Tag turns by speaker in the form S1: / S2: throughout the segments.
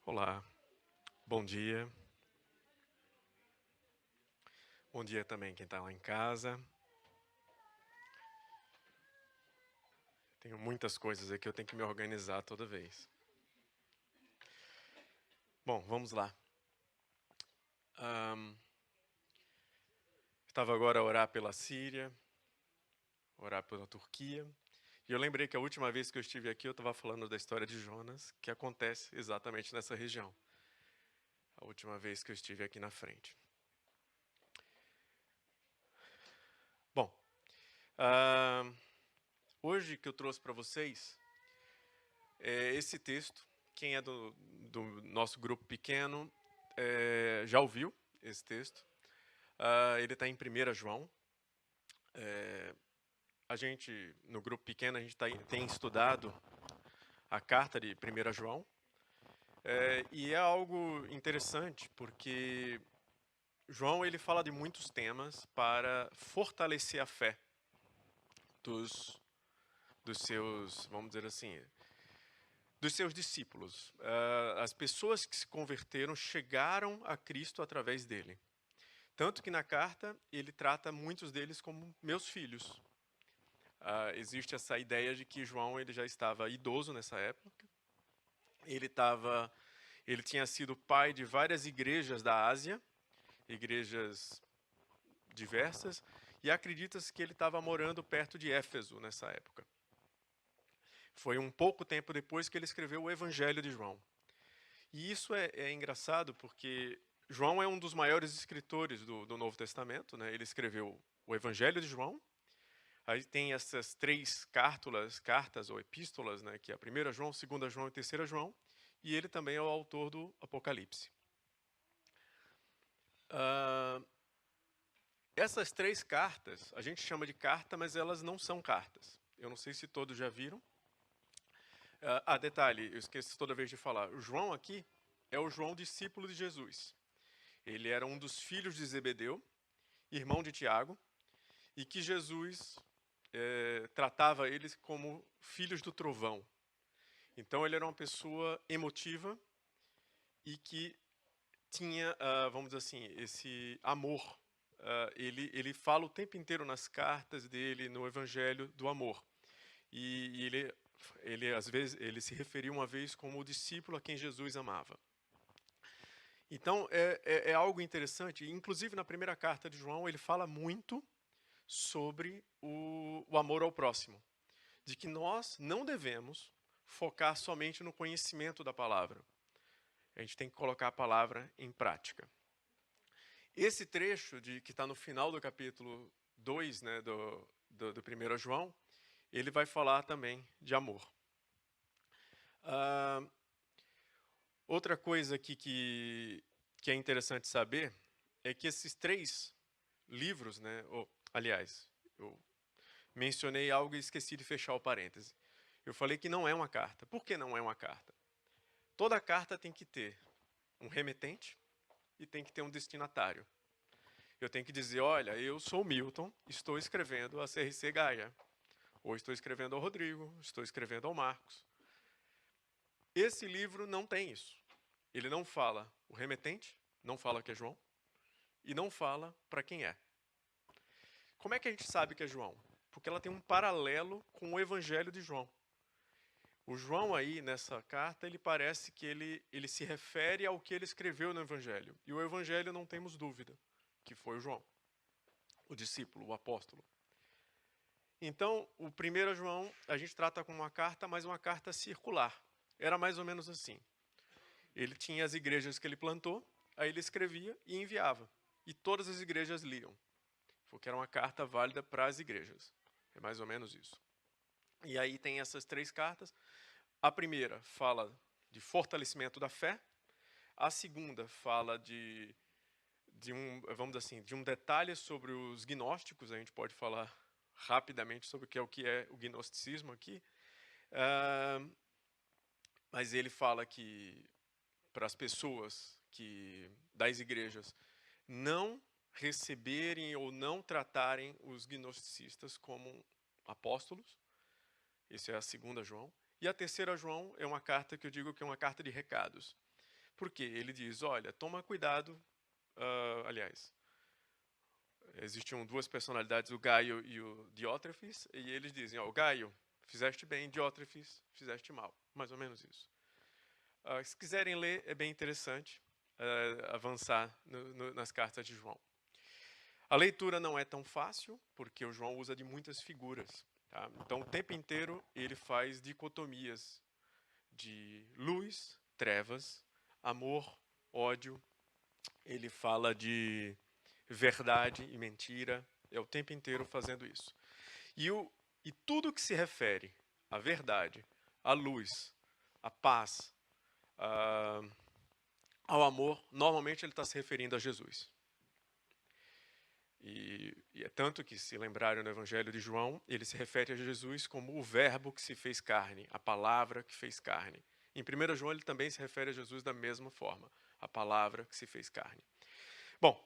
S1: Olá, bom dia. Bom dia também quem está lá em casa. Tenho muitas coisas aqui, eu tenho que me organizar toda vez. Bom, vamos lá. Estava agora a orar pela Síria, orar pela Turquia. E eu lembrei que a última vez que eu estive aqui, eu estava falando da história de Jonas, que acontece exatamente nessa região. A última vez que eu estive aqui na frente. Bom, hoje que eu trouxe para vocês é esse texto. Quem é do nosso grupo pequeno já ouviu esse texto. Ele está em 1 João. A gente, no grupo pequeno, a gente tem estudado a carta de 1 João. E é algo interessante, porque João ele fala de muitos temas para fortalecer a fé dos seus, vamos dizer assim, dos seus discípulos. As pessoas que se converteram chegaram a Cristo através dele. Tanto que na carta ele trata muitos deles como meus filhos. Existe essa ideia de que João ele já estava idoso nessa época. Ele tinha sido pai de várias igrejas da Ásia, igrejas diversas, e acredita-se que ele estava morando perto de Éfeso nessa época. Foi um pouco tempo depois que ele escreveu o Evangelho de João. E isso é engraçado porque João é um dos maiores escritores do Novo Testamento, né? Ele escreveu o Evangelho de João. Aí tem essas três cartas ou epístolas, né? Que é a 1 João, 2 João e 3 João. E ele também é o autor do Apocalipse. Essas três cartas, a gente chama de carta, mas elas não são cartas. Eu não sei se todos já viram. Detalhe, eu esqueço toda vez de falar. O João aqui é o João discípulo de Jesus. Ele era um dos filhos de Zebedeu, irmão de Tiago, e que Jesus tratava eles como filhos do trovão. Então ele era uma pessoa emotiva e que tinha, vamos dizer assim, esse amor. Ele fala o tempo inteiro nas cartas dele, no Evangelho, do amor. E ele às vezes ele se referiu uma vez como o discípulo a quem Jesus amava. Então é algo interessante. Inclusive na primeira carta de João ele fala muito sobre o amor ao próximo, de que nós não devemos focar somente no conhecimento da palavra. A gente tem que colocar a palavra em prática. Esse trecho que está no final do capítulo 2, né, do 1 João, ele vai falar também de amor. Outra coisa aqui que é interessante saber é que esses três livros, né, aliás, eu mencionei algo e esqueci de fechar o parêntese. Eu falei que não é uma carta. Por que não é uma carta? Toda carta tem que ter um remetente e tem que ter um destinatário. Eu tenho que dizer, olha, eu sou o Milton, estou escrevendo a CRC Gaia. Ou estou escrevendo ao Rodrigo, estou escrevendo ao Marcos. Esse livro não tem isso. Ele não fala o remetente, não fala que é João, e não fala para quem é. Como é que a gente sabe que é João? Porque ela tem um paralelo com o Evangelho de João. O João aí, nessa carta, ele parece que ele se refere ao que ele escreveu no Evangelho. E o Evangelho não temos dúvida que foi o João, o discípulo, o apóstolo. Então, o 1 João a gente trata como uma carta, mas uma carta circular. Era mais ou menos assim. Ele tinha as igrejas que ele plantou, aí ele escrevia e enviava. E todas as igrejas liam. Porque era uma carta válida para as igrejas. É mais ou menos isso. E aí tem essas três cartas. A primeira fala de fortalecimento da fé. A segunda fala vamos dizer assim, de um detalhe sobre os gnósticos. A gente pode falar rapidamente sobre o que é o gnosticismo aqui. Mas ele fala que para as pessoas das igrejas não receberem ou não tratarem os gnosticistas como apóstolos. Essa é a 2 João. E a 3 João é uma carta que eu digo que é uma carta de recados. Por quê? Ele diz, olha, toma cuidado, aliás, existiam duas personalidades, o Gaio e o Diótrefes, e eles dizem, o Gaio, fizeste bem, Diótrefes, fizeste mal. Mais ou menos isso. Se quiserem ler, é bem interessante avançar nas cartas de João. A leitura não é tão fácil, porque o João usa de muitas figuras. Tá? Então, o tempo inteiro, ele faz dicotomias de luz, trevas, amor, ódio. Ele fala de verdade e mentira. É o tempo inteiro fazendo isso. E tudo que se refere à verdade, à luz, à paz, ao amor, normalmente ele está se referindo a Jesus. E é tanto que, se lembrarem no Evangelho de João, ele se refere a Jesus como o verbo que se fez carne, a palavra que fez carne. Em 1 João, ele também se refere a Jesus da mesma forma, a palavra que se fez carne. Bom,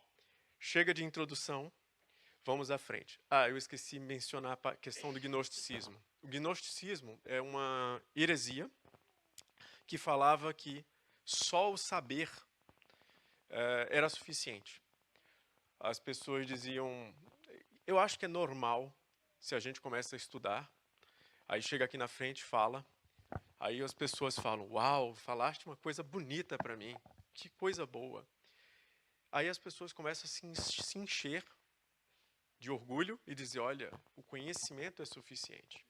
S1: chega de introdução, vamos à frente. Eu esqueci de mencionar a questão do gnosticismo. O gnosticismo é uma heresia que falava que só o saber era suficiente. As pessoas diziam, eu acho que é normal se a gente começa a estudar, aí chega aqui na frente e fala, aí as pessoas falam, uau, falaste uma coisa bonita para mim, que coisa boa. Aí as pessoas começam a se encher de orgulho e dizer, olha, o conhecimento é suficiente,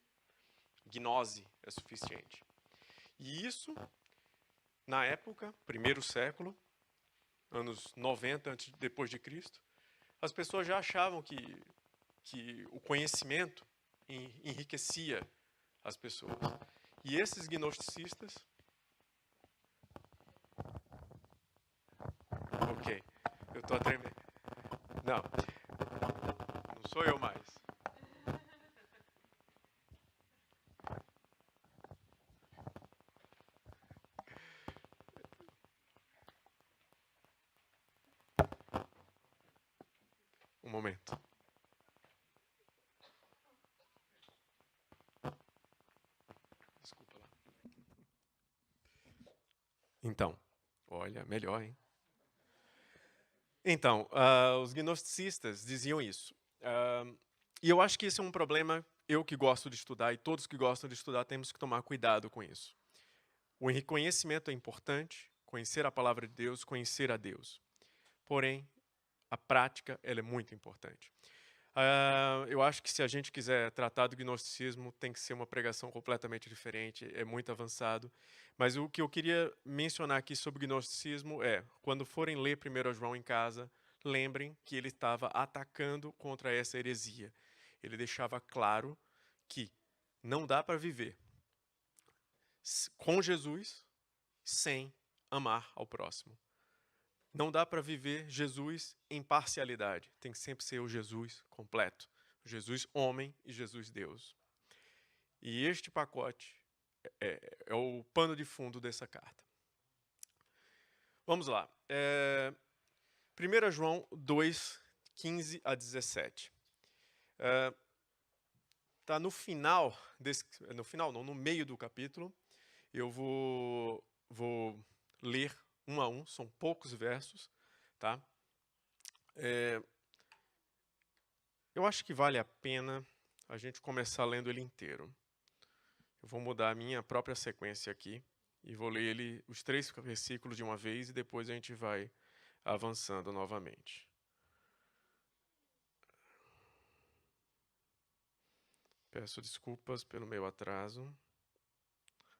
S1: gnose é suficiente. E isso, na época, primeiro século, anos 90 depois de Cristo, as pessoas já achavam que o conhecimento enriquecia as pessoas. E esses gnosticistas... Ok, eu estou a tremer. Não sou eu mais. Um momento. Desculpa lá. Então, olha, melhor, hein? Então, os gnosticistas diziam isso. E eu acho que esse é um problema, eu que gosto de estudar, e todos que gostam de estudar, temos que tomar cuidado com isso. O reconhecimento é importante, conhecer a palavra de Deus, conhecer a Deus. Porém, a prática ela é muito importante. Eu acho que se a gente quiser tratar do gnosticismo, tem que ser uma pregação completamente diferente, é muito avançado. Mas o que eu queria mencionar aqui sobre o gnosticismo é, quando forem ler 1 João em casa, lembrem que ele estava atacando contra essa heresia. Ele deixava claro que não dá para viver com Jesus sem amar ao próximo. Não dá para viver Jesus em parcialidade. Tem que sempre ser o Jesus completo. Jesus homem e Jesus Deus. E este pacote é o pano de fundo dessa carta. Vamos lá. 1 João 2, 15 a 17. Está no final, no meio do capítulo. Eu vou ler um a um, são poucos versos, tá? Eu acho que vale a pena a gente começar lendo ele inteiro. Eu vou mudar a minha própria sequência aqui e vou ler ele, os 3 versículos de uma vez e depois a gente vai avançando novamente. Peço desculpas pelo meu atraso.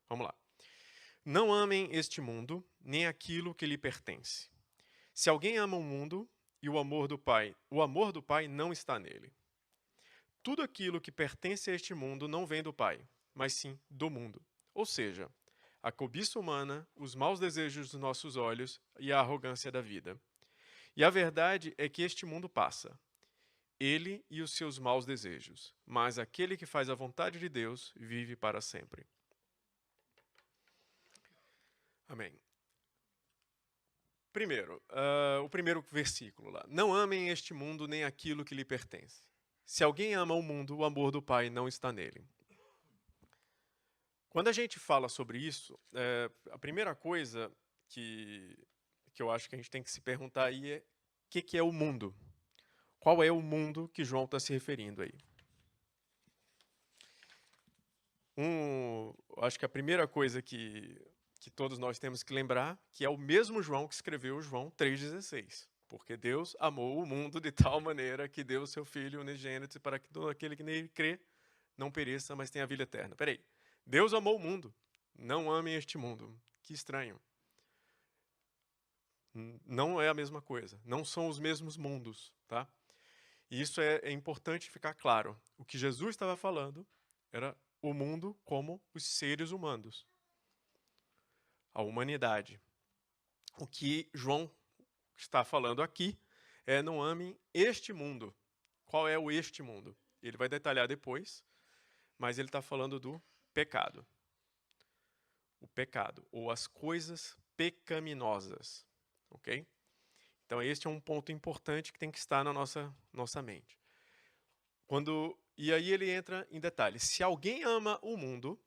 S1: Vamos lá. Não amem este mundo, nem aquilo que lhe pertence. Se alguém ama o mundo e o amor do Pai não está nele. Tudo aquilo que pertence a este mundo não vem do Pai, mas sim do mundo. Ou seja, a cobiça humana, os maus desejos dos nossos olhos e a arrogância da vida. E a verdade é que este mundo passa, ele e os seus maus desejos, mas aquele que faz a vontade de Deus vive para sempre. Amém. Primeiro, o primeiro versículo lá. Não amem este mundo nem aquilo que lhe pertence. Se alguém ama o mundo, o amor do Pai não está nele. Quando a gente fala sobre isso, a primeira coisa que eu acho que a gente tem que se perguntar aí é o que é o mundo? Qual é o mundo que João está se referindo aí? Acho que a primeira coisa que todos nós temos que lembrar que é o mesmo João que escreveu João 3,16. Porque Deus amou o mundo de tal maneira que deu o seu Filho unigênito para que todo aquele que nele crê não pereça, mas tenha a vida eterna. Peraí, Deus amou o mundo, não amem este mundo. Que estranho. Não é a mesma coisa, não são os mesmos mundos, tá? E isso é importante ficar claro. O que Jesus estava falando era o mundo como os seres humanos, a humanidade. O que João está falando aqui é não amem este mundo. Qual é o este mundo? Ele vai detalhar depois, mas ele está falando do pecado. O pecado, ou as coisas pecaminosas, ok? Então este é um ponto importante que tem que estar na nossa mente. E aí ele entra em detalhes. Se alguém ama o mundo,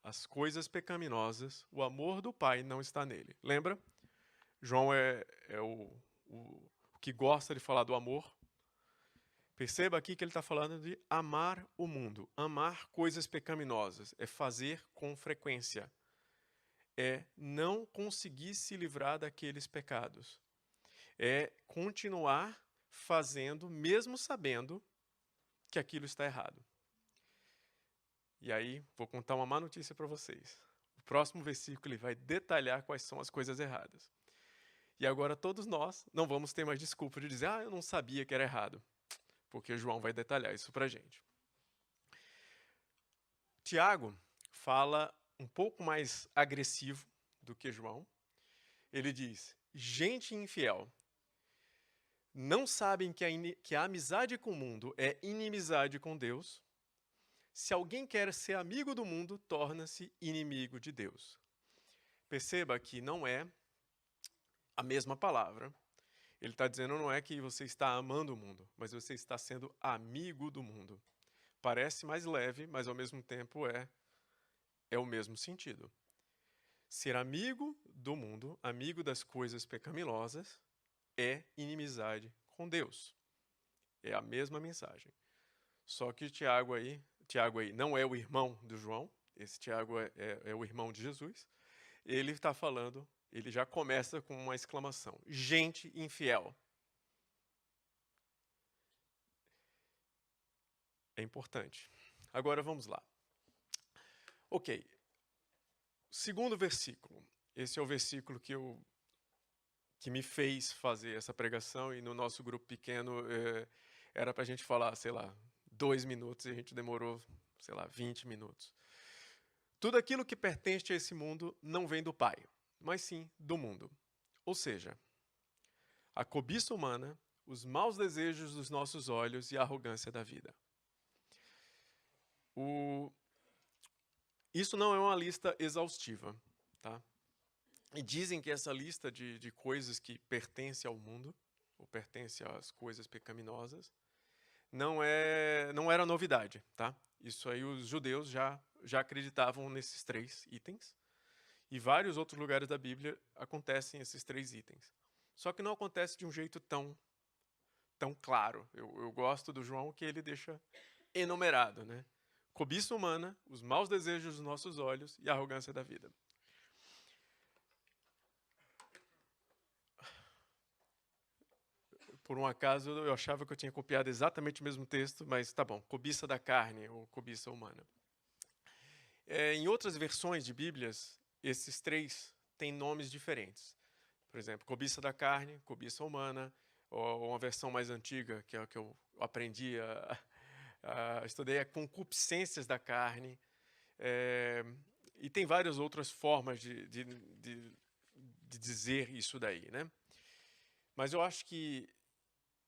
S1: as coisas pecaminosas, o amor do Pai não está nele. Lembra? João é o que gosta de falar do amor. Perceba aqui que ele está falando de amar o mundo. Amar coisas pecaminosas é fazer com frequência. É não conseguir se livrar daqueles pecados. É continuar fazendo, mesmo sabendo que aquilo está errado. E aí, vou contar uma má notícia para vocês. O próximo versículo ele vai detalhar quais são as coisas erradas. E agora todos nós não vamos ter mais desculpa de dizer, eu não sabia que era errado. Porque João vai detalhar isso para a gente. Tiago fala um pouco mais agressivo do que João. Ele diz, gente infiel, não sabem que a amizade com o mundo é inimizade com Deus? Se alguém quer ser amigo do mundo, torna-se inimigo de Deus. Perceba que não é a mesma palavra. Ele está dizendo não é que você está amando o mundo, mas você está sendo amigo do mundo. Parece mais leve, mas ao mesmo tempo é o mesmo sentido. Ser amigo do mundo, amigo das coisas pecaminosas, é inimizade com Deus. É a mesma mensagem. Só que Tiago aí não é o irmão do João, esse Tiago é o irmão de Jesus. Ele está falando, ele já começa com uma exclamação: gente infiel. É importante. Agora vamos lá. Ok. Segundo versículo. Esse é o versículo que me fez fazer essa pregação, e no nosso grupo pequeno era para a gente falar, 2 minutos, e a gente demorou, 20 minutos. Tudo aquilo que pertence a esse mundo não vem do Pai, mas sim do mundo. Ou seja, a cobiça humana, os maus desejos dos nossos olhos e a arrogância da vida. Isso não é uma lista exaustiva, tá? E dizem que essa lista de coisas que pertencem ao mundo, ou pertencem às coisas pecaminosas, não era novidade, tá? Isso aí os judeus já acreditavam nesses 3 itens. E vários outros lugares da Bíblia acontecem esses 3 itens. Só que não acontece de um jeito tão claro. Eu gosto do João que ele deixa enumerado, né? Cobiça humana, os maus desejos dos nossos olhos e a arrogância da vida. Por um acaso, eu achava que eu tinha copiado exatamente o mesmo texto, mas tá bom. Cobiça da carne ou cobiça humana. Em outras versões de Bíblias, esses 3 têm nomes diferentes. Por exemplo, cobiça da carne, cobiça humana, ou uma versão mais antiga, que é a que eu aprendi estudei, concupiscências da carne. E tem várias outras formas de dizer isso daí, né? Mas eu acho que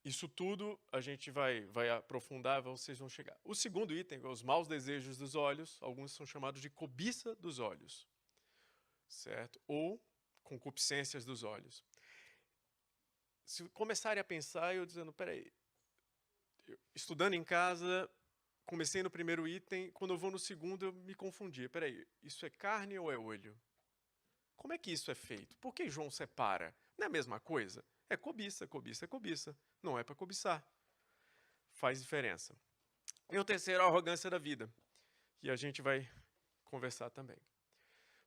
S1: isso tudo a gente vai aprofundar, vocês vão chegar. O segundo item, os maus desejos dos olhos, alguns são chamados de cobiça dos olhos, certo? Ou concupiscências dos olhos. Se começarem a pensar, eu dizendo, peraí, estudando em casa, comecei no primeiro item, quando eu vou no segundo eu me confundi. Peraí, isso é carne ou é olho? como é que isso é feito? Por que João separa? Não é a mesma coisa? É cobiça, cobiça é cobiça. Não é para cobiçar. Faz diferença. E o terceiro, a arrogância da vida, que a gente vai conversar também.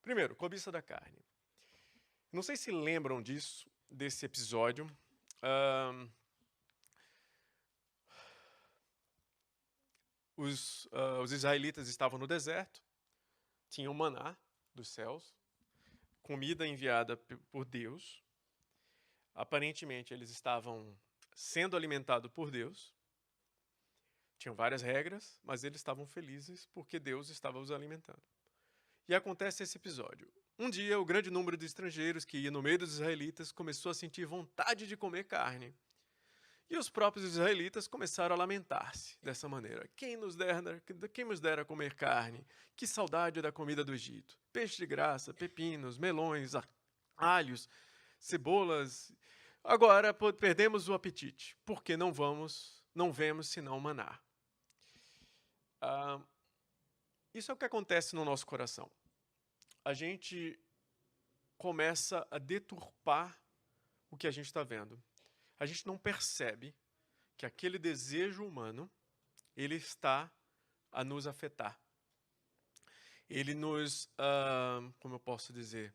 S1: Primeiro, cobiça da carne. Não sei se lembram disso, desse episódio. Os israelitas estavam no deserto, tinham maná dos céus, comida enviada por Deus. Aparentemente, eles estavam sendo alimentados por Deus. Tinham várias regras, mas eles estavam felizes porque Deus estava os alimentando. E acontece esse episódio. Um dia, o grande número de estrangeiros que ia no meio dos israelitas começou a sentir vontade de comer carne. E os próprios israelitas começaram a lamentar-se dessa maneira. Quem nos dera comer carne? Que saudade da comida do Egito. Peixe de graça, pepinos, melões, alhos, cebolas. Agora perdemos o apetite, porque não vemos senão maná. Isso é o que acontece no nosso coração. A gente começa a deturpar o que a gente está vendo. A gente não percebe que aquele desejo humano, ele está a nos afetar. Ele nos, como eu posso dizer,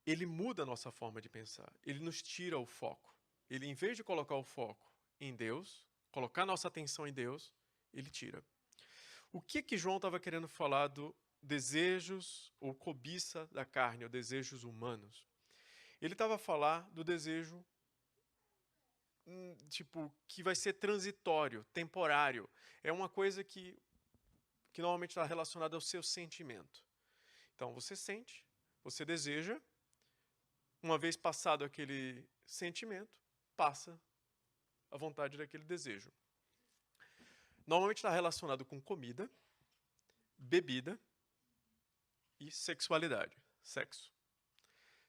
S1: ele muda a nossa forma de pensar. Ele nos tira o foco. Ele, em vez de colocar o foco em Deus, colocar nossa atenção em Deus, ele tira. O que João estava querendo falar do desejos ou cobiça da carne, ou desejos humanos? Ele estava a falar do desejo que vai ser transitório, temporário. É uma coisa que normalmente está relacionada ao seu sentimento. Então, você sente, você deseja, uma vez passado aquele sentimento, passa a vontade daquele desejo. Normalmente está relacionado com comida, bebida e sexualidade, sexo.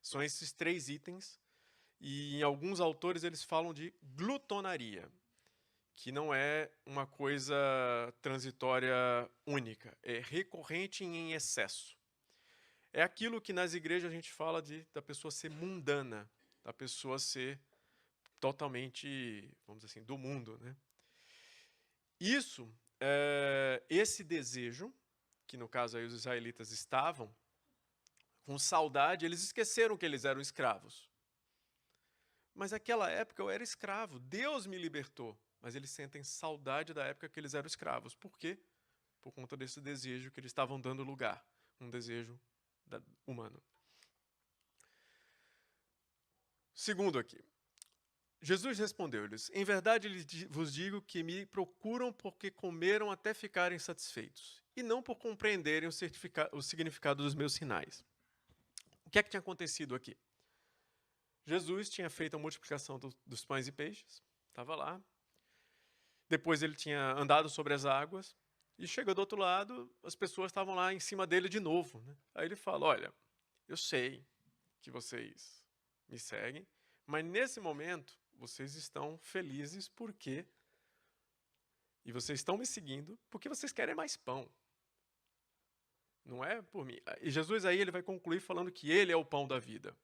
S1: São esses 3 itens, e em alguns autores eles falam de glutonaria, que não é uma coisa transitória única, é recorrente em excesso. É aquilo que nas igrejas a gente fala da pessoa ser mundana, da pessoa ser totalmente, vamos dizer assim, do mundo, né? Isso, esse desejo, que no caso aí os israelitas estavam com saudade, eles esqueceram que eles eram escravos. Mas naquela época eu era escravo, Deus me libertou. Mas eles sentem saudade da época que eles eram escravos. Por quê? Por conta desse desejo que eles estavam dando lugar, um desejo humano. Segundo aqui, Jesus respondeu-lhes: em verdade vos digo que me procuram porque comeram até ficarem satisfeitos, e não por compreenderem o significado dos meus sinais. O que é que tinha acontecido aqui? Jesus tinha feito a multiplicação dos pães e peixes, estava lá. Depois ele tinha andado sobre as águas, e chegou do outro lado, as pessoas estavam lá em cima dele de novo, né? Aí ele fala: olha, eu sei que vocês me seguem, mas nesse momento vocês estão felizes porque... E vocês estão me seguindo porque vocês querem mais pão. Não é por mim. E Jesus aí ele vai concluir falando que ele é o pão da vida.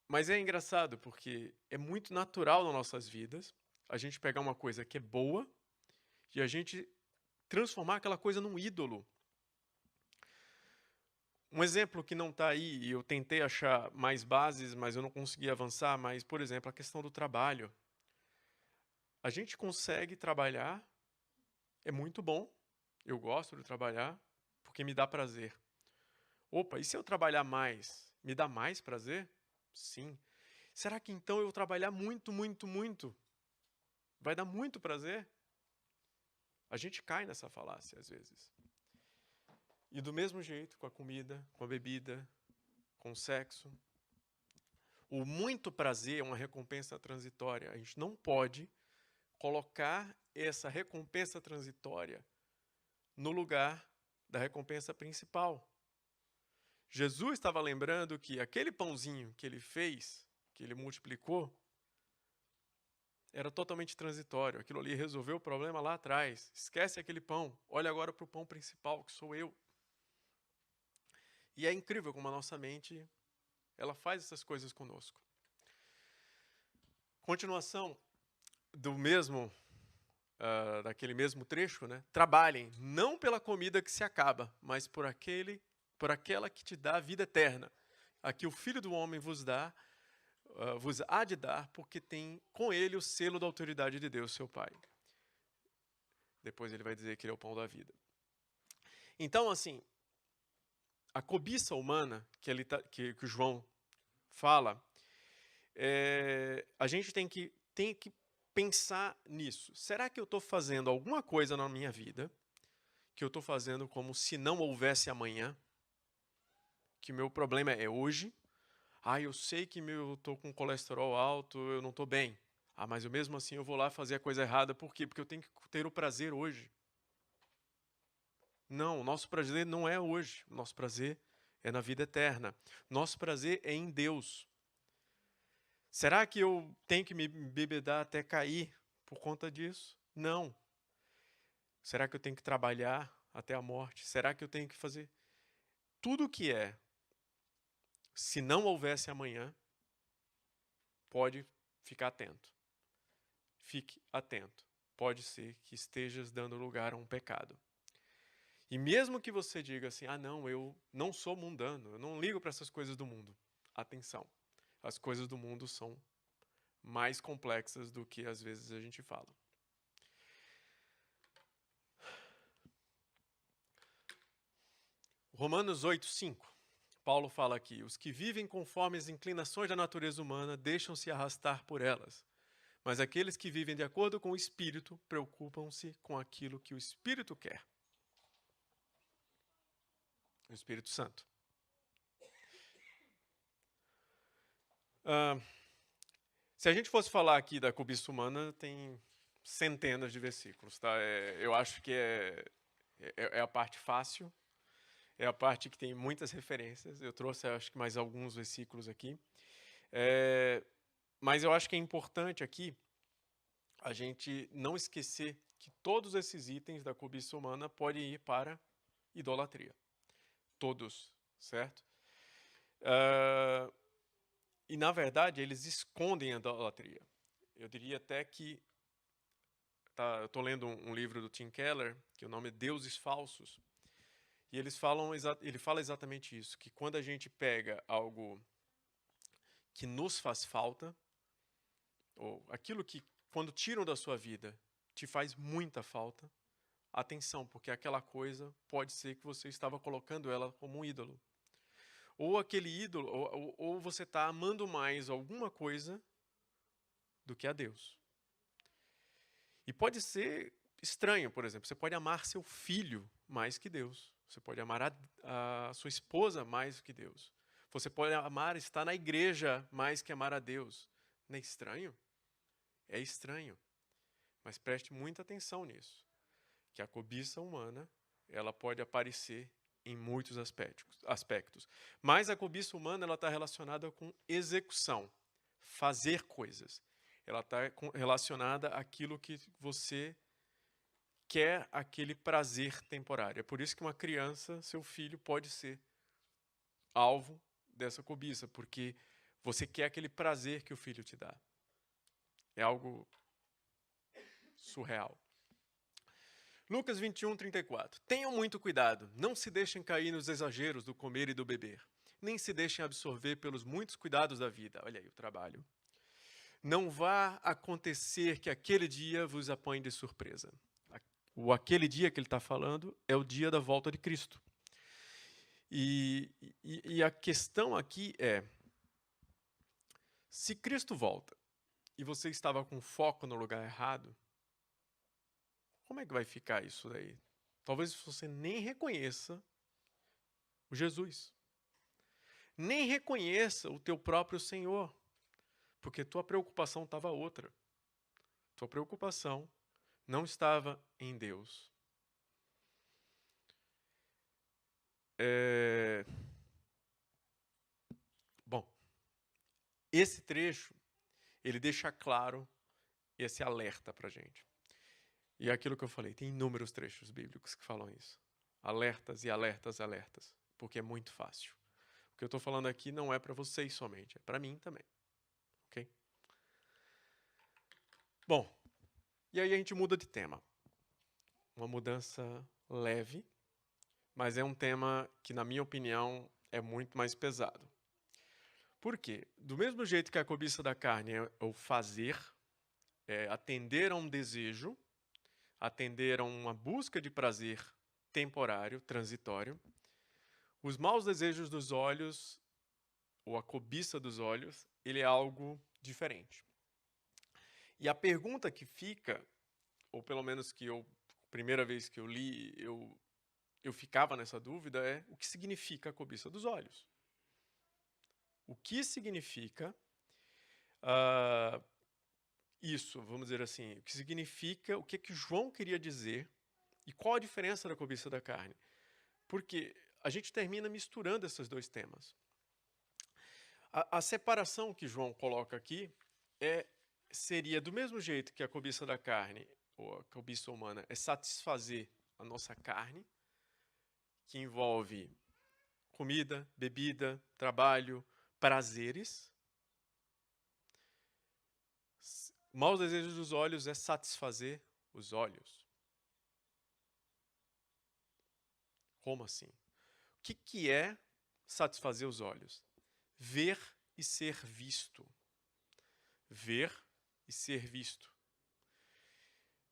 S1: Mas é engraçado porque é muito natural nas nossas vidas a gente pegar uma coisa que é boa e a gente transformar aquela coisa num ídolo. Um exemplo que não está aí, e eu tentei achar mais bases, mas eu não consegui avançar, mas, por exemplo, a questão do trabalho. A gente consegue trabalhar, é muito bom, eu gosto de trabalhar, porque me dá prazer. Opa, e se eu trabalhar mais, me dá mais prazer? Sim. Será que então eu trabalhar muito, muito, muito, vai dar muito prazer? A gente cai nessa falácia às vezes. E do mesmo jeito com a comida, com a bebida, com o sexo. O muito prazer é uma recompensa transitória. A gente não pode colocar essa recompensa transitória no lugar da recompensa principal. Jesus estava lembrando que aquele pãozinho que ele fez, que ele multiplicou, era totalmente transitório. Aquilo ali resolveu o problema lá atrás. Esquece aquele pão. Olha agora para o pão principal, que sou eu. E é incrível como a nossa mente, ela faz essas coisas conosco. Continuação daquele mesmo trecho, né? Trabalhem, não pela comida que se acaba, mas por aquela que te dá a vida eterna. A que o Filho do Homem vos há de dar, porque tem com ele o selo da autoridade de Deus, seu Pai. Depois ele vai dizer que ele é o pão da vida. Então, assim, a cobiça humana que o João fala, a gente tem que pensar nisso. Será que eu estou fazendo alguma coisa na minha vida que eu estou fazendo como se não houvesse amanhã? Que meu problema é hoje? Eu sei que eu estou com colesterol alto, eu não estou bem. Mas eu mesmo assim eu vou lá fazer a coisa errada. Por quê? Porque eu tenho que ter o prazer hoje. Não, o nosso prazer não é hoje. O nosso prazer é na vida eterna. Nosso prazer é em Deus. Será que eu tenho que me embebedar até cair por conta disso? Não. Será que eu tenho que trabalhar até a morte? Será que eu tenho que fazer tudo o que é? Se não houvesse amanhã, pode ficar atento. Fique atento. Pode ser que estejas dando lugar a um pecado. E mesmo que você diga assim, não, eu não sou mundano, eu não ligo para essas coisas do mundo. Atenção, as coisas do mundo são mais complexas do que às vezes a gente fala. Romanos 8:5. Paulo fala aqui, os que vivem conforme as inclinações da natureza humana deixam-se arrastar por elas. Mas aqueles que vivem de acordo com o Espírito preocupam-se com aquilo que o Espírito quer. O Espírito Santo. Se a gente fosse falar aqui da cobiça humana, tem centenas de versículos, tá? Eu acho que é a parte fácil, é a parte que tem muitas referências. Eu trouxe, acho que, mais alguns versículos aqui. Mas eu acho que é importante aqui a gente não esquecer que todos esses itens da cobiça humana podem ir para idolatria. Todos, certo? E, na verdade, eles escondem a idolatria. Eu diria até que... eu estou lendo um livro do Tim Keller, que o nome é Deuses Falsos. E ele fala exatamente isso, que quando a gente pega algo que nos faz falta, ou aquilo que, quando tiram da sua vida, te faz muita falta, atenção, porque aquela coisa pode ser que você estava colocando ela como um ídolo. Ou aquele ídolo, ou você está amando mais alguma coisa do que a Deus. E pode ser estranho, por exemplo, você pode amar seu filho mais que Deus. Você pode amar a sua esposa mais que Deus. Você pode amar estar na igreja mais que amar a Deus. Não é estranho? É estranho. Mas preste muita atenção nisso. Que a cobiça humana, ela pode aparecer em muitos aspectos. Mas a cobiça humana está relacionada com execução, fazer coisas. Ela está relacionada àquilo que você quer, aquele prazer temporário. É por isso que uma criança, seu filho, pode ser alvo dessa cobiça, porque você quer aquele prazer que o filho te dá. É algo surreal. Lucas 21:34. Tenham muito cuidado, não se deixem cair nos exageros do comer e do beber, nem se deixem absorver pelos muitos cuidados da vida. Olha aí o trabalho. Não vá acontecer que aquele dia vos apanhe de surpresa. Aquele dia que ele está falando é o dia da volta de Cristo. E a questão aqui é, se Cristo volta e você estava com foco no lugar errado, como é que vai ficar isso daí? Talvez você nem reconheça o Jesus. Nem reconheça o teu próprio Senhor. Porque tua preocupação estava outra. Tua preocupação não estava em Deus. Bom, esse trecho, ele deixa claro esse alerta para a gente. E é aquilo que eu falei, tem inúmeros trechos bíblicos que falam isso. Alertas e alertas, alertas. porque é muito fácil. O que eu estou falando aqui não é para vocês somente, é para mim também. Ok? Bom, e aí a gente muda de tema. Uma mudança leve, mas é um tema que, na minha opinião, é muito mais pesado. Por quê? Do mesmo jeito que a cobiça da carne é o fazer, é atender a um desejo, atender a uma busca de prazer temporário, transitório, os maus desejos dos olhos, ou a cobiça dos olhos, ele é algo diferente. E a pergunta que fica, ou pelo menos que eu, primeira vez que eu li, eu ficava nessa dúvida, é o que significa a cobiça dos olhos? O que significa isso, vamos dizer assim, o que significa, o que João queria dizer e qual a diferença da cobiça da carne? Porque a gente termina misturando esses dois temas. A separação que João coloca aqui seria do mesmo jeito que a cobiça da carne, ou a cobiça humana, é satisfazer a nossa carne, que envolve comida, bebida, trabalho, prazeres. Maus desejos dos olhos é satisfazer os olhos. Como assim? O que é satisfazer os olhos? Ver e ser visto. Ver e ser visto.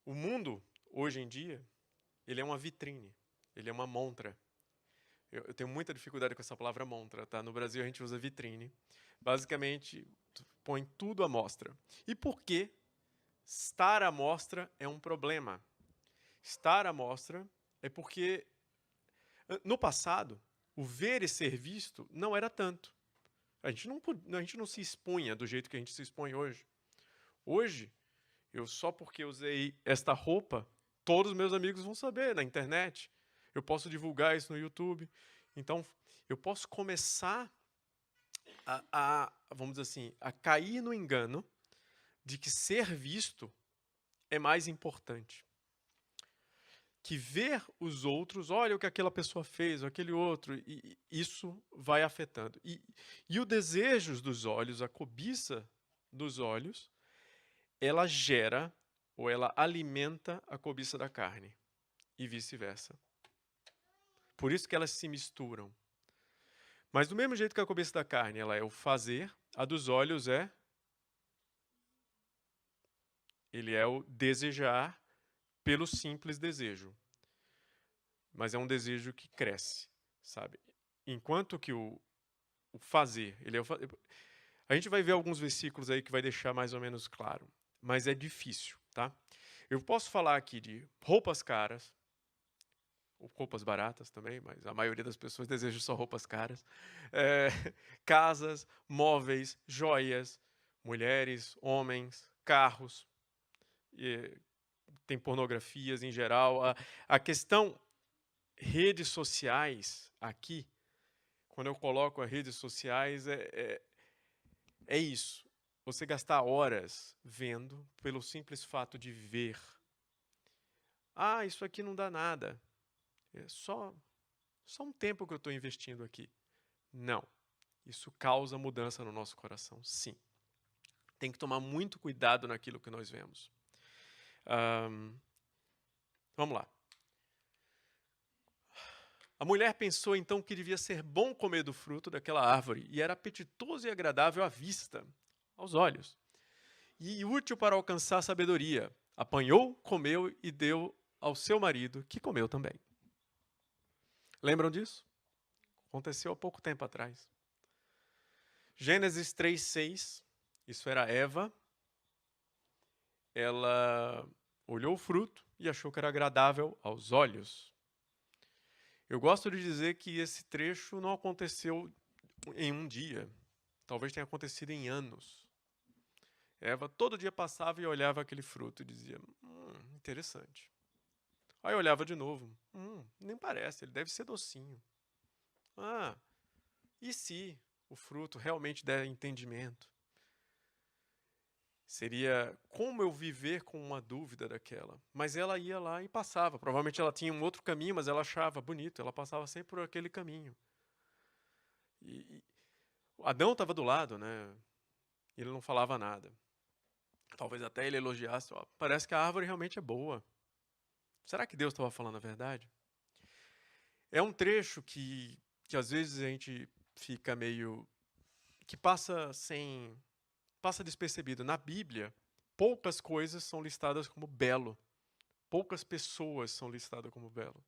S1: O mundo, hoje em dia, ele é uma vitrine, ele é uma montra. Eu tenho muita dificuldade com essa palavra montra, tá? No Brasil a gente usa vitrine. Basicamente, põe tudo à mostra. E por que estar à mostra é um problema? Estar à mostra é porque, no passado, o ver e ser visto não era tanto. A gente não se expunha do jeito que a gente se expõe hoje. Hoje, só porque usei esta roupa, todos os meus amigos vão saber na internet. Eu posso divulgar isso no YouTube. Então, eu posso começar vamos dizer assim, a cair no engano de que ser visto é mais importante. Que ver os outros, olha o que aquela pessoa fez, ou aquele outro, e isso vai afetando. E o desejo dos olhos, a cobiça dos olhos, ela gera, ou ela alimenta a cobiça da carne, e vice-versa. Por isso que elas se misturam. Mas do mesmo jeito que a cobiça da carne ela é o fazer, a dos olhos ele é o desejar pelo simples desejo. Mas é um desejo que cresce, sabe? Enquanto que o fazer, a gente vai ver alguns versículos aí que vai deixar mais ou menos claro, mas é difícil, tá? Eu posso falar aqui de roupas caras, ou roupas baratas também, mas a maioria das pessoas deseja só roupas caras. Casas, móveis, joias, mulheres, homens, carros, tem pornografias em geral. A questão redes sociais aqui, quando eu coloco as redes sociais, é isso. Você gastar horas vendo pelo simples fato de ver. Ah, isso aqui não dá nada. É só um tempo que eu estou investindo aqui. Não. Isso causa mudança no nosso coração, sim. Tem que tomar muito cuidado naquilo que nós vemos. Vamos lá. A mulher pensou então que devia ser bom comer do fruto daquela árvore, e era apetitoso e agradável à vista, aos olhos, e útil para alcançar sabedoria. Apanhou, comeu e deu ao seu marido, que comeu também. Lembram disso? Aconteceu há pouco tempo atrás. Gênesis 3:6, isso era Eva. Ela olhou o fruto e achou que era agradável aos olhos. Eu gosto de dizer que esse trecho não aconteceu em um dia. Talvez tenha acontecido em anos. Eva todo dia passava e olhava aquele fruto e dizia, interessante. Aí olhava de novo, nem parece, ele deve ser docinho. E se o fruto realmente der entendimento? Seria como eu viver com uma dúvida daquela. Mas ela ia lá e passava. Provavelmente ela tinha um outro caminho, mas ela achava bonito. Ela passava sempre por aquele caminho. E Adão estava do lado, né? E ele não falava nada. Talvez até ele elogiasse, ó, parece que a árvore realmente é boa. Será que Deus estava falando a verdade? É um trecho que às vezes a gente fica meio... que passa despercebido. Na Bíblia, poucas coisas são listadas como belo. Poucas pessoas são listadas como belo.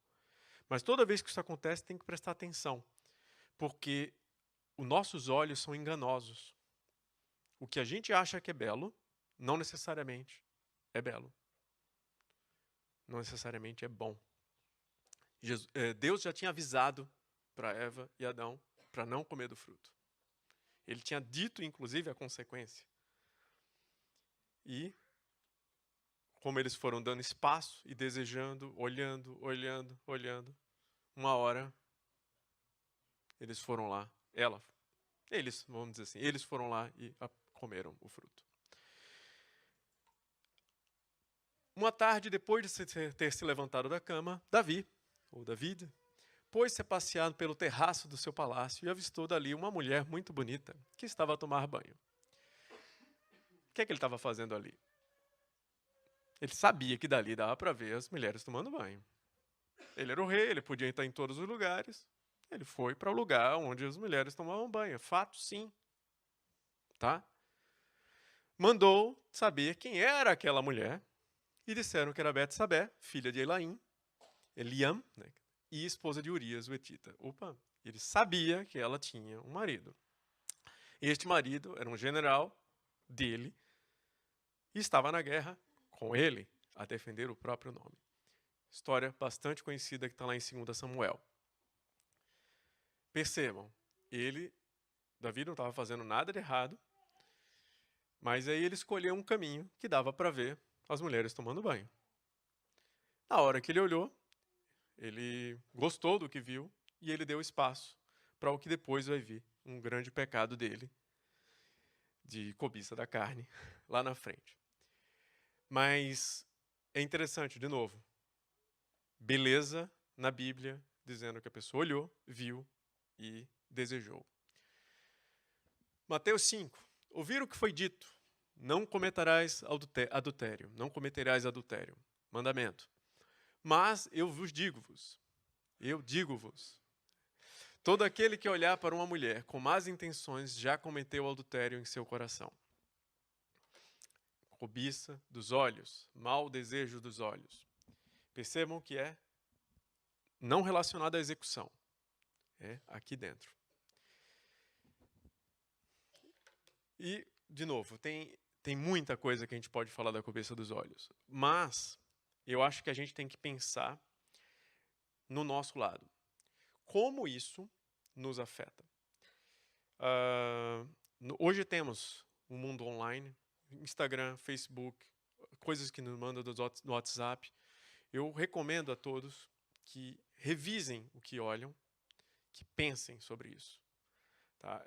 S1: Mas toda vez que isso acontece, tem que prestar atenção. Porque os nossos olhos são enganosos. O que a gente acha que é belo, não necessariamente é belo. Não necessariamente é bom. Deus já tinha avisado para Eva e Adão para não comer do fruto. Ele tinha dito, inclusive, a consequência. E, como eles foram dando espaço e desejando, olhando, uma hora, eles foram lá. Eles, vamos dizer assim, eles foram lá e comeram o fruto. Uma tarde, depois de ter se levantado da cama, David, pôs-se a passear pelo terraço do seu palácio e avistou dali uma mulher muito bonita que estava a tomar banho. O que é que ele estava fazendo ali? Ele sabia que dali dava para ver as mulheres tomando banho. Ele era o rei, ele podia estar em todos os lugares. Ele foi para o lugar onde as mulheres tomavam banho. Fato, sim. Tá? Mandou saber quem era aquela mulher e disseram que era Betsabé, filha de Eliam, né, e esposa de Urias, o Etita. Opa, ele sabia que ela tinha um marido. Este marido era um general dele e estava na guerra com ele a defender o próprio nome. História bastante conhecida que está lá em 2 Samuel. Percebam, Davi não estava fazendo nada de errado, mas aí ele escolheu um caminho que dava para ver as mulheres tomando banho. Na hora que ele olhou, ele gostou do que viu e ele deu espaço para o que depois vai vir, um grande pecado dele, de cobiça da carne, lá na frente. Mas é interessante, de novo, beleza na Bíblia, dizendo que a pessoa olhou, viu e desejou. Mateus 5. Ouviram o que foi dito: não cometerás adultério, não cometerás adultério. Mandamento. Mas eu digo-vos, todo aquele que olhar para uma mulher com más intenções já cometeu adultério em seu coração. Cobiça dos olhos, mau desejo dos olhos. Percebam que é não relacionado à execução. É aqui dentro. E, de novo, tem muita coisa que a gente pode falar da cobiça dos olhos. Mas eu acho que a gente tem que pensar no nosso lado. Como isso nos afeta? Hoje temos um mundo online, Instagram, Facebook, coisas que nos mandam no WhatsApp. Eu recomendo a todos que revisem o que olham, que pensem sobre isso. Tá?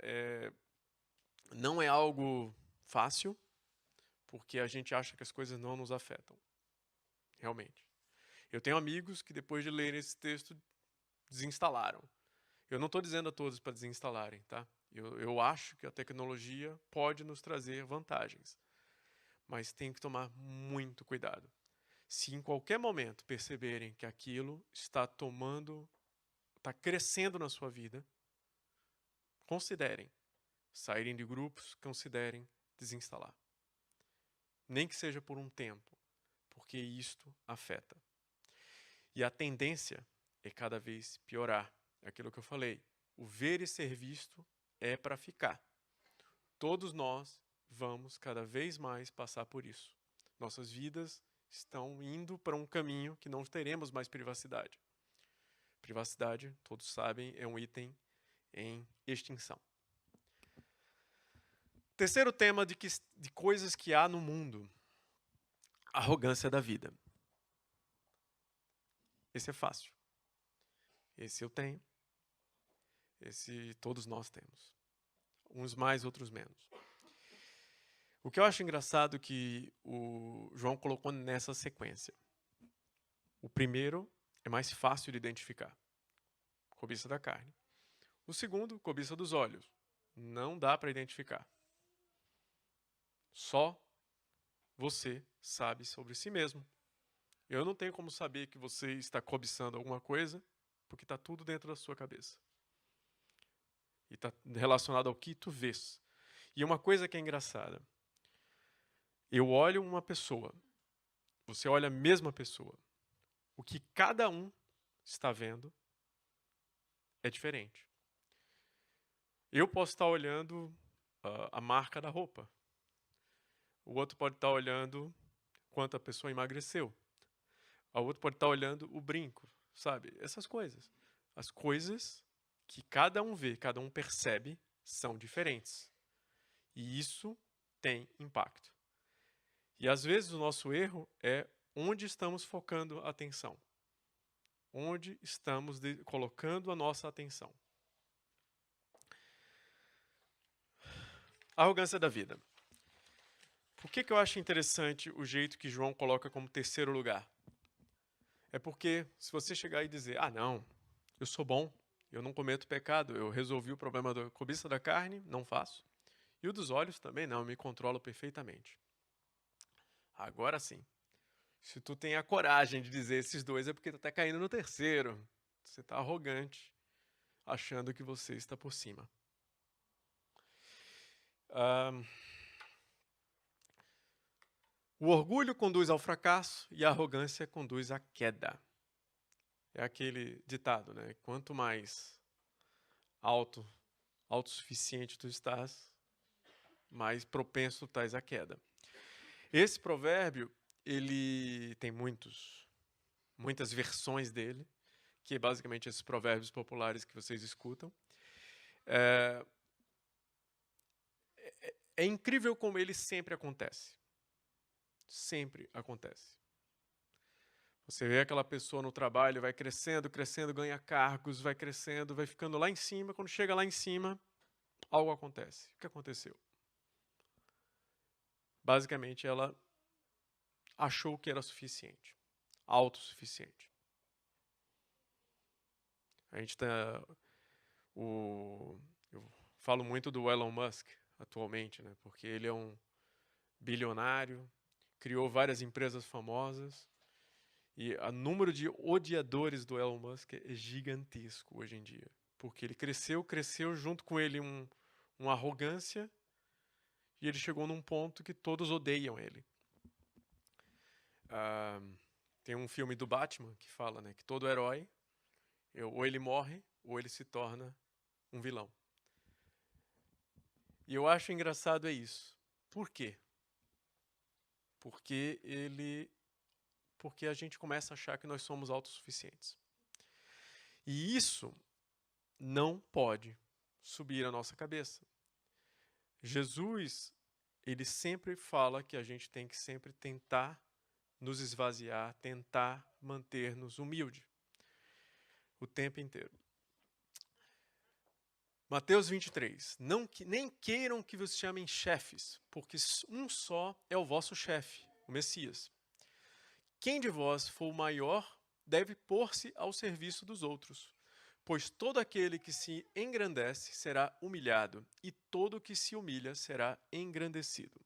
S1: Não é algo fácil, porque a gente acha que as coisas não nos afetam. Realmente. Eu tenho amigos que depois de lerem esse texto desinstalaram. Eu não estou dizendo a todos para desinstalarem, tá? Eu acho que a tecnologia pode nos trazer vantagens, mas tem que tomar muito cuidado. Se em qualquer momento perceberem que aquilo está crescendo na sua vida, considerem saírem de grupos, considerem desinstalar. Nem que seja por um tempo, porque isto afeta. E a tendência é cada vez piorar. É aquilo que eu falei. O ver e ser visto é para ficar. Todos nós vamos cada vez mais passar por isso. Nossas vidas estão indo para um caminho que não teremos mais privacidade. Privacidade, todos sabem, é um item em extinção. Terceiro tema de coisas que há no mundo. Arrogância da vida. Esse é fácil. Esse eu tenho. Esse todos nós temos. Uns mais, outros menos. O que eu acho engraçado é que o João colocou nessa sequência. O primeiro é mais fácil de identificar. Cobiça da carne. O segundo, cobiça dos olhos. Não dá para identificar. Só você sabe sobre si mesmo. Eu não tenho como saber que você está cobiçando alguma coisa, porque está tudo dentro da sua cabeça. E está relacionado ao que tu vês. E uma coisa que é engraçada. Eu olho uma pessoa, você olha a mesma pessoa. O que cada um está vendo é diferente. Eu posso estar olhando a marca da roupa. O outro pode estar olhando quanto a pessoa emagreceu. O outro pode estar olhando o brinco, sabe? Essas coisas. As coisas que cada um vê, cada um percebe, são diferentes. E isso tem impacto. E às vezes o nosso erro é onde estamos focando a atenção. Onde estamos colocando a nossa atenção. Arrogância da vida. Por que eu acho interessante o jeito que João coloca como terceiro lugar? É porque se você chegar e dizer, não, eu sou bom, eu não cometo pecado, eu resolvi o problema da cobiça da carne, não faço. E o dos olhos também não, eu me controlo perfeitamente. Agora sim, se tu tem a coragem de dizer esses dois é porque tu está caindo no terceiro. Você está arrogante, achando que você está por cima. O orgulho conduz ao fracasso e a arrogância conduz à queda. É aquele ditado, né? Quanto mais autossuficiente tu estás, mais propenso tu estás à queda. Esse provérbio, ele tem muitas versões dele, que é basicamente esses provérbios populares que vocês escutam. É incrível como ele sempre acontece. Sempre acontece. Você vê aquela pessoa no trabalho, vai crescendo, crescendo, ganha cargos, vai crescendo, vai ficando lá em cima. Quando chega lá em cima, algo acontece. O que aconteceu? Basicamente, ela achou que era suficiente, autossuficiente. A gente eu falo muito do Elon Musk atualmente, né? Porque ele é um bilionário, criou várias empresas famosas e o número de odiadores do Elon Musk é gigantesco hoje em dia, porque ele cresceu junto com ele uma arrogância e ele chegou num ponto que todos odeiam ele. Tem um filme do Batman que fala, né, que todo herói ou ele morre ou ele se torna um vilão. E eu acho engraçado é isso. Por quê? Porque a gente começa a achar que nós somos autossuficientes. E isso não pode subir à nossa cabeça. Jesus, ele sempre fala que a gente tem que sempre tentar nos esvaziar, tentar manter-nos humildes o tempo inteiro. Mateus 23. Nem queiram que vos chamem chefes, porque um só é o vosso chefe, o Messias. Quem de vós for o maior deve pôr-se ao serviço dos outros, pois todo aquele que se engrandece será humilhado, e todo que se humilha será engrandecido.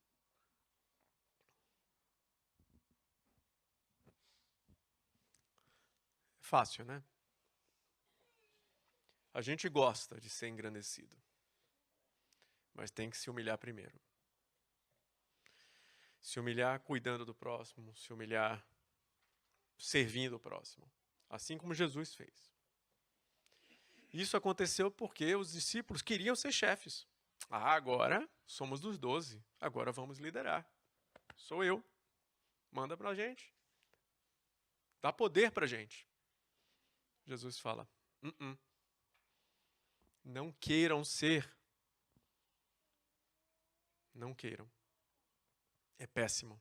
S1: Fácil, né? A gente gosta de ser engrandecido, mas tem que se humilhar primeiro. Se humilhar cuidando do próximo, se humilhar servindo o próximo, assim como Jesus fez. Isso aconteceu porque os discípulos queriam ser chefes. Agora somos dos 12, agora vamos liderar. Sou eu. Manda pra gente. Dá poder pra gente. Jesus fala, não queiram ser. Não queiram. É péssimo.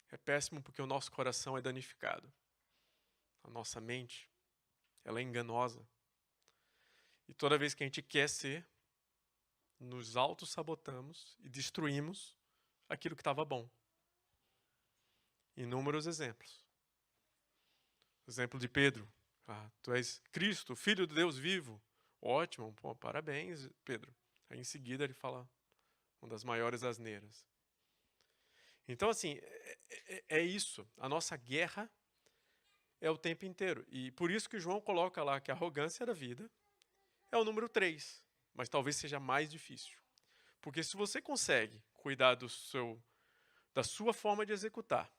S1: É péssimo porque o nosso coração é danificado. A nossa mente, ela é enganosa. E toda vez que a gente quer ser, nos auto-sabotamos e destruímos aquilo que estava bom. Inúmeros exemplos. Exemplo de Pedro. Tu és Cristo, Filho de Deus vivo. Ótimo, pô, parabéns, Pedro. Aí em seguida ele fala uma das maiores asneiras. Então, assim, é isso. A nossa guerra é o tempo inteiro. E por isso que João coloca lá que a arrogância da vida é o número 3, mas talvez seja mais difícil. Porque se você consegue cuidar da sua forma de executar,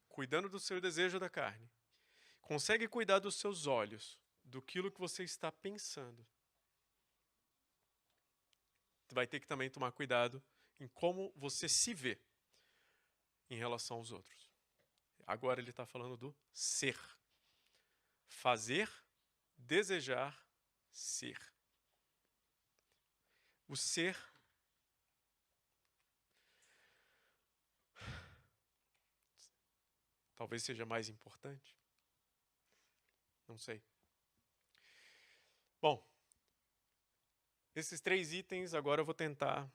S1: cuidando do seu desejo da carne, consegue cuidar dos seus olhos, do que você está pensando, você vai ter que também tomar cuidado em como você se vê em relação aos outros. Agora ele está falando do ser. Fazer, desejar, ser. O ser talvez seja mais importante. Não sei. Bom, esses 3 itens agora eu vou tentar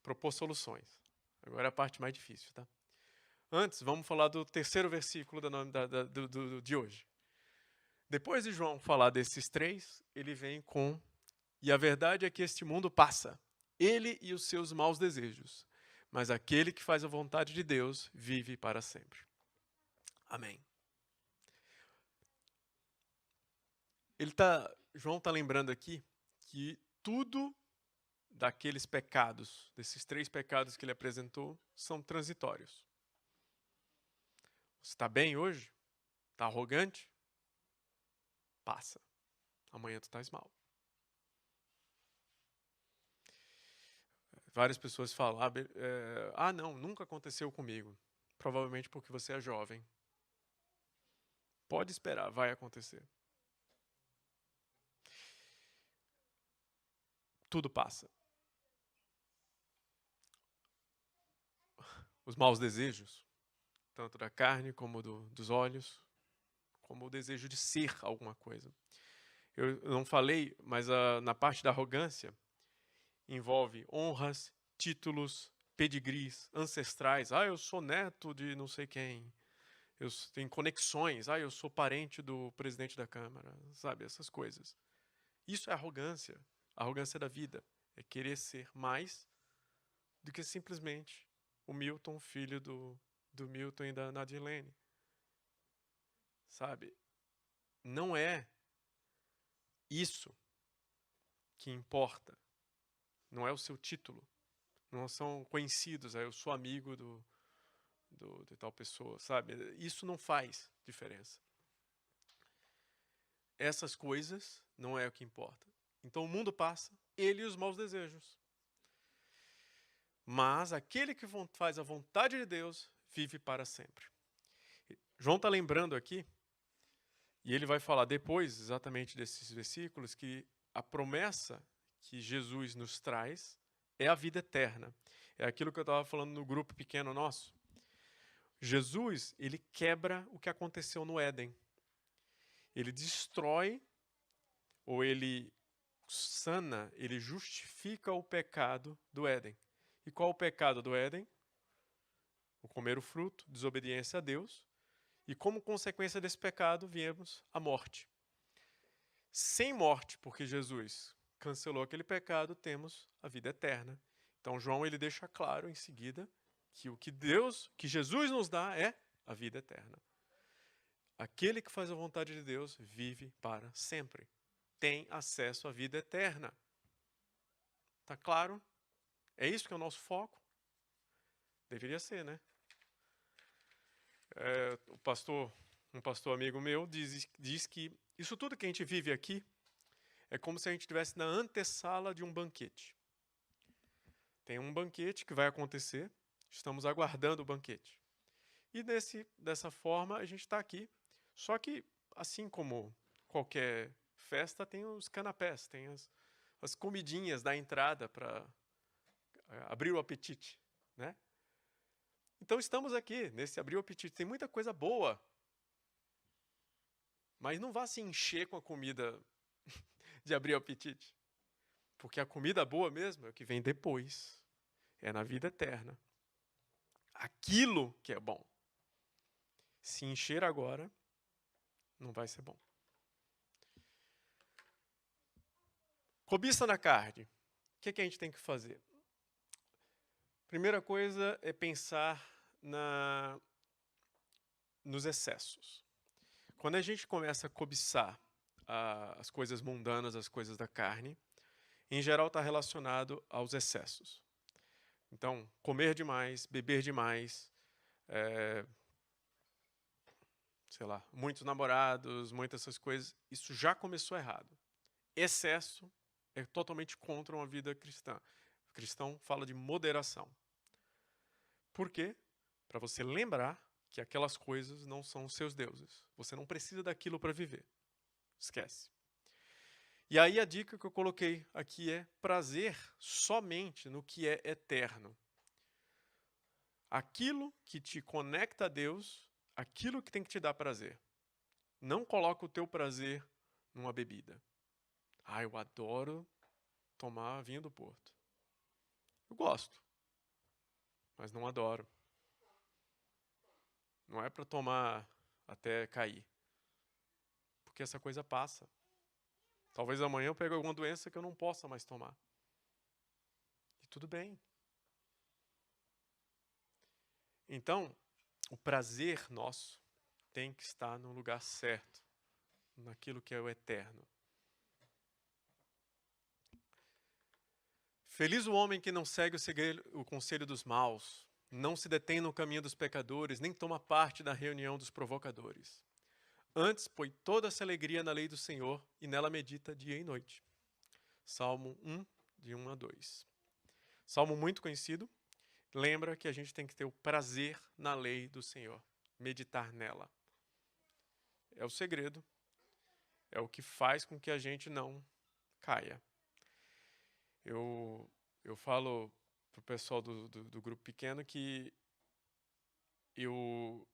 S1: propor soluções. Agora é a parte mais difícil, tá? Antes, vamos falar do terceiro versículo de hoje. Depois de João falar desses 3, ele vem com: e a verdade é que este mundo passa, ele e os seus maus desejos, mas aquele que faz a vontade de Deus vive para sempre. Amém. João está lembrando aqui que tudo daqueles pecados, desses 3 pecados que ele apresentou, são transitórios. Você está bem hoje? Está arrogante? Passa. Amanhã tu estás mal. Várias pessoas falam, não, nunca aconteceu comigo. Provavelmente porque você é jovem. Pode esperar, vai acontecer. Tudo passa. Os maus desejos, tanto da carne como dos olhos, como o desejo de ser alguma coisa. Eu não falei, mas na parte da arrogância, envolve honras, títulos, pedigrees, ancestrais. Eu sou neto de não sei quem. Eu tenho conexões. Eu sou parente do presidente da Câmara. Sabe, essas coisas. Isso é arrogância. A arrogância da vida. É querer ser mais do que simplesmente o Milton, filho do Milton e da Nadilene. Sabe? Não é isso que importa. Não é o seu título. Não são conhecidos. Eu sou amigo de tal pessoa, sabe? Isso não faz diferença. Essas coisas não é o que importa. Então o mundo passa, ele e os maus desejos. Mas aquele que faz a vontade de Deus vive para sempre. João está lembrando aqui, e ele vai falar depois, exatamente desses versículos, que a promessa que Jesus nos traz é a vida eterna. É aquilo que eu estava falando no grupo pequeno nosso. Jesus, ele quebra o que aconteceu no Éden. Ele destrói, ou ele sana, ele justifica o pecado do Éden. E qual o pecado do Éden? O comer o fruto, desobediência a Deus. E como consequência desse pecado, viemos a morte. Sem morte, porque Jesus cancelou aquele pecado, temos a vida eterna. Então João ele deixa claro em seguida que o que Jesus nos dá é a vida eterna. Aquele que faz a vontade de Deus vive para sempre. Tem acesso à vida eterna. Tá claro? É isso que é o nosso foco? Deveria ser, né? Um pastor amigo meu diz que isso tudo que a gente vive aqui é como se a gente estivesse na antessala de um banquete. Tem um banquete que vai acontecer, estamos aguardando o banquete. E dessa forma a gente está aqui. Só que, assim como qualquer festa, tem os canapés, tem as comidinhas da entrada para abrir o apetite, né? Então estamos aqui, nesse abrir o apetite. Tem muita coisa boa. Mas não vá se encher com a comida de abrir o apetite. Porque a comida boa mesmo é o que vem depois. É na vida eterna. Aquilo que é bom. Se encher agora, não vai ser bom. Cobiça na carne. O que a gente tem que fazer? Primeira coisa é pensar nos excessos. Quando a gente começa a cobiçar as coisas mundanas, as coisas da carne, em geral está relacionado aos excessos. Então, comer demais, beber demais, sei lá, muitos namorados, muitas essas coisas, isso já começou errado. Excesso é totalmente contra uma vida cristã. O cristão fala de moderação. Por quê? Para você lembrar que aquelas coisas não são os seus deuses. Você não precisa daquilo para viver. Esquece. E aí a dica que eu coloquei aqui é prazer somente no que é eterno. Aquilo que te conecta a Deus, aquilo que tem que te dar prazer. Não coloca o teu prazer numa bebida. Ah, eu adoro tomar vinho do Porto. Eu gosto, mas não adoro. Não é para tomar até cair. Porque essa coisa passa. Talvez amanhã eu pegue alguma doença que eu não possa mais tomar. E tudo bem. Então, o prazer nosso tem que estar no lugar certo, naquilo que é o eterno. Feliz o homem que não segue o conselho dos maus, não se detém no caminho dos pecadores, nem toma parte na reunião dos provocadores. Antes põe toda essa alegria na lei do Senhor e nela medita dia e noite. Salmo 1, de 1 a 2. Salmo muito conhecido. Lembra que a gente tem que ter o prazer na lei do Senhor, meditar nela. É o segredo, é o que faz com que a gente não caia. Eu falo pro pessoal do grupo pequeno que eu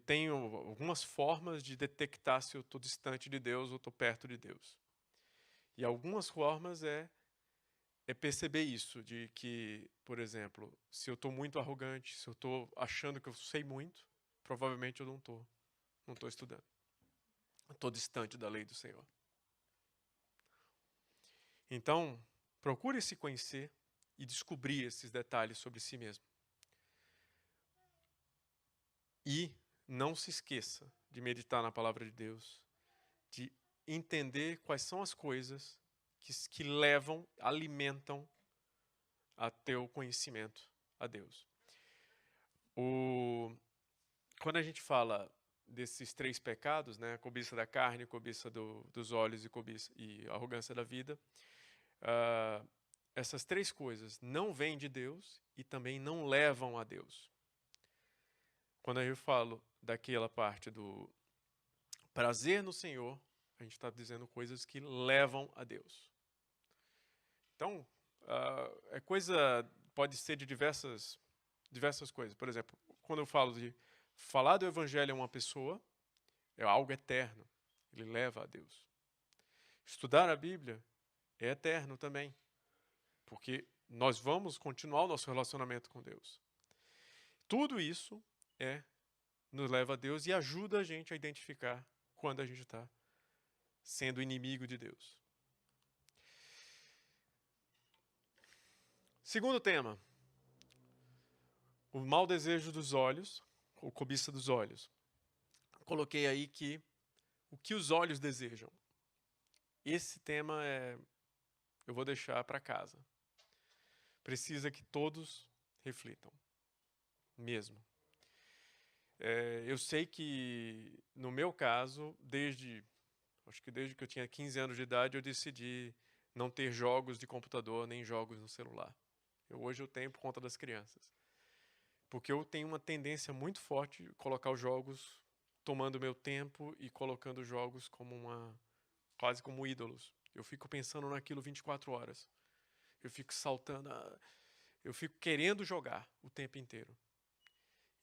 S1: tenho algumas formas de detectar se eu estou distante de Deus ou estou perto de Deus. E algumas formas é perceber isso, de que, por exemplo, se eu estou muito arrogante, se eu estou achando que eu sei muito, provavelmente eu não estou estudando. Estou distante da lei do Senhor. Então, procure se conhecer e descobrir esses detalhes sobre si mesmo. E não se esqueça de meditar na palavra de Deus, de entender quais são as coisas que levam, alimentam a teu conhecimento a Deus. Quando a gente fala desses 3 pecados, né, cobiça da carne, cobiça dos olhos e arrogância da vida, essas 3 coisas não vêm de Deus e também não levam a Deus. Quando eu falo daquela parte do prazer no Senhor, a gente está dizendo coisas que levam a Deus. Então, pode ser de diversas coisas. Por exemplo, quando eu falo de falar do Evangelho a uma pessoa, é algo eterno. Ele leva a Deus. Estudar a Bíblia é eterno também. Porque nós vamos continuar o nosso relacionamento com Deus. Tudo isso nos leva a Deus e ajuda a gente a identificar quando a gente está sendo inimigo de Deus. Segundo tema, o mau desejo dos olhos, ou cobiça dos olhos. Coloquei aí que o que os olhos desejam. Esse tema eu vou deixar para casa. Precisa que todos reflitam, mesmo. Eu sei que, no meu caso, acho que desde que eu tinha 15 anos de idade, eu decidi não ter jogos de computador, nem jogos no celular. Hoje eu tenho por conta das crianças. Porque eu tenho uma tendência muito forte de colocar os jogos tomando meu tempo e colocando os jogos quase como ídolos. Eu fico pensando naquilo 24 horas. Eu fico saltando, eu fico querendo jogar o tempo inteiro.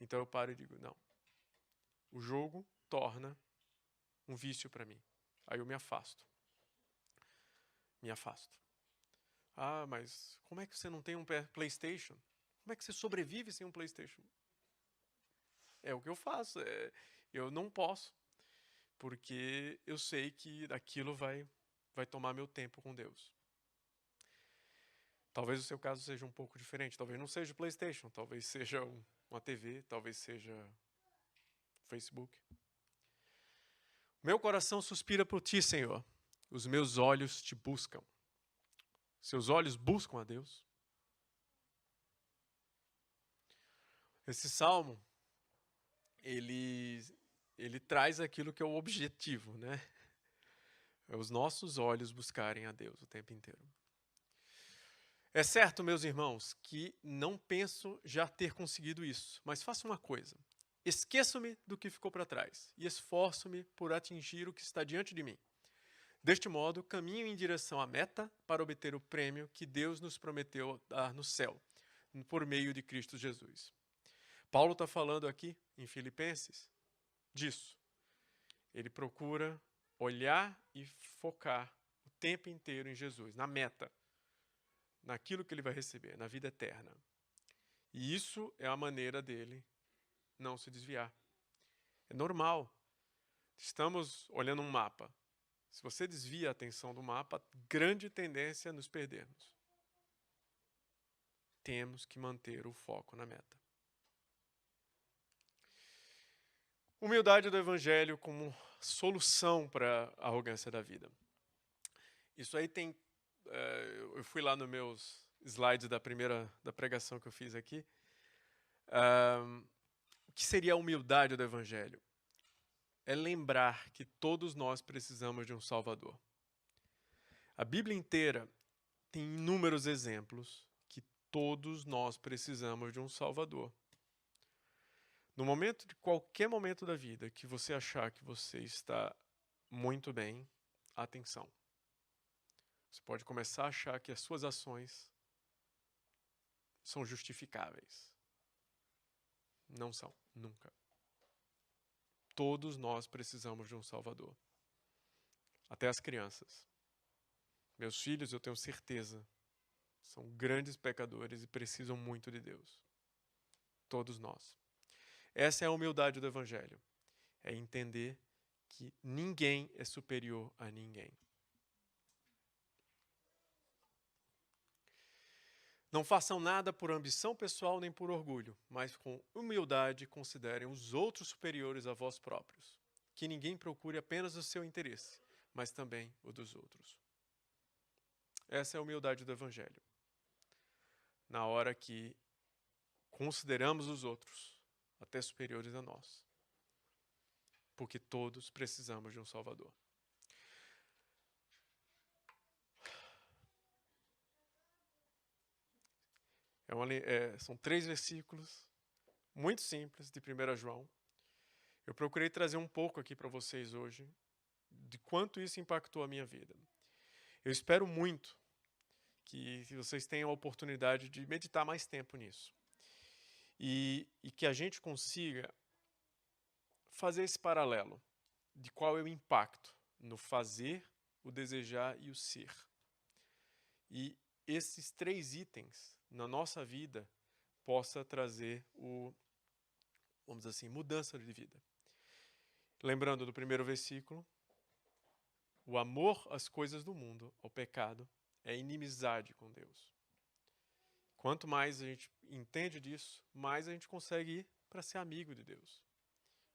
S1: Então eu paro e digo, não. O jogo torna um vício para mim. Aí eu me afasto. Ah, mas como é que você não tem um PlayStation? Como é que você sobrevive sem um PlayStation? É o que eu faço. Eu não posso. Porque eu sei que aquilo vai vai tomar meu tempo com Deus. Talvez o seu caso seja um pouco diferente. Talvez não seja o PlayStation, talvez seja uma TV, talvez seja Facebook. Meu coração suspira por ti, Senhor. Os meus olhos te buscam. Seus olhos buscam a Deus. Esse salmo, ele traz aquilo que é o objetivo, né? É os nossos olhos buscarem a Deus o tempo inteiro. É certo, meus irmãos, que não penso já ter conseguido isso, mas faço uma coisa. Esqueço-me do que ficou para trás e esforço-me por atingir o que está diante de mim. Deste modo, caminho em direção à meta para obter o prêmio que Deus nos prometeu dar no céu, por meio de Cristo Jesus. Paulo está falando aqui, em Filipenses, disso. Ele procura olhar e focar o tempo inteiro em Jesus, na meta, naquilo que ele vai receber, na vida eterna. E isso é a maneira dele não se desviar. É normal. Estamos olhando um mapa. Se você desvia a atenção do mapa, grande tendência a nos perdermos. Temos que manter o foco na meta. Humildade do Evangelho como solução para a arrogância da vida. Isso aí tem... eu fui lá nos meus slides da pregação que eu fiz aqui. O que seria a humildade do Evangelho? É lembrar que todos nós precisamos de um Salvador. A Bíblia inteira tem inúmeros exemplos que todos nós precisamos de um Salvador. No momento de qualquer momento da vida que você achar que você está muito bem, atenção. Você pode começar a achar que as suas ações são justificáveis. Não são, nunca. Todos nós precisamos de um Salvador. Até as crianças. Meus filhos, eu tenho certeza, são grandes pecadores e precisam muito de Deus. Todos nós. Essa é a humildade do Evangelho. É entender que ninguém é superior a ninguém. Não façam nada por ambição pessoal nem por orgulho, mas com humildade considerem os outros superiores a vós próprios. Que ninguém procure apenas o seu interesse, mas também o dos outros. Essa é a humildade do Evangelho. Na hora que consideramos os outros até superiores a nós. Porque todos precisamos de um Salvador. São 3 versículos, muito simples, de 1 João. Eu procurei trazer um pouco aqui para vocês hoje, de quanto isso impactou a minha vida. Eu espero muito que vocês tenham a oportunidade de meditar mais tempo nisso. E que a gente consiga fazer esse paralelo de qual é o impacto no fazer, o desejar e o ser. E esses 3 itens na nossa vida possa trazer vamos dizer assim, mudança de vida. Lembrando do primeiro versículo, o amor às coisas do mundo, ao pecado, é inimizade com Deus. Quanto mais a gente entende disso, mais a gente consegue ir para ser amigo de Deus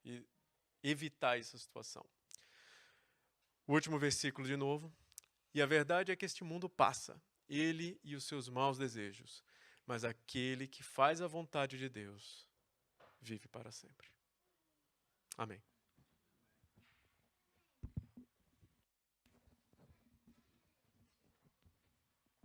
S1: e evitar essa situação. O último versículo de novo. E a verdade é que este mundo passa, ele e os seus maus desejos, mas aquele que faz a vontade de Deus vive para sempre. Amém.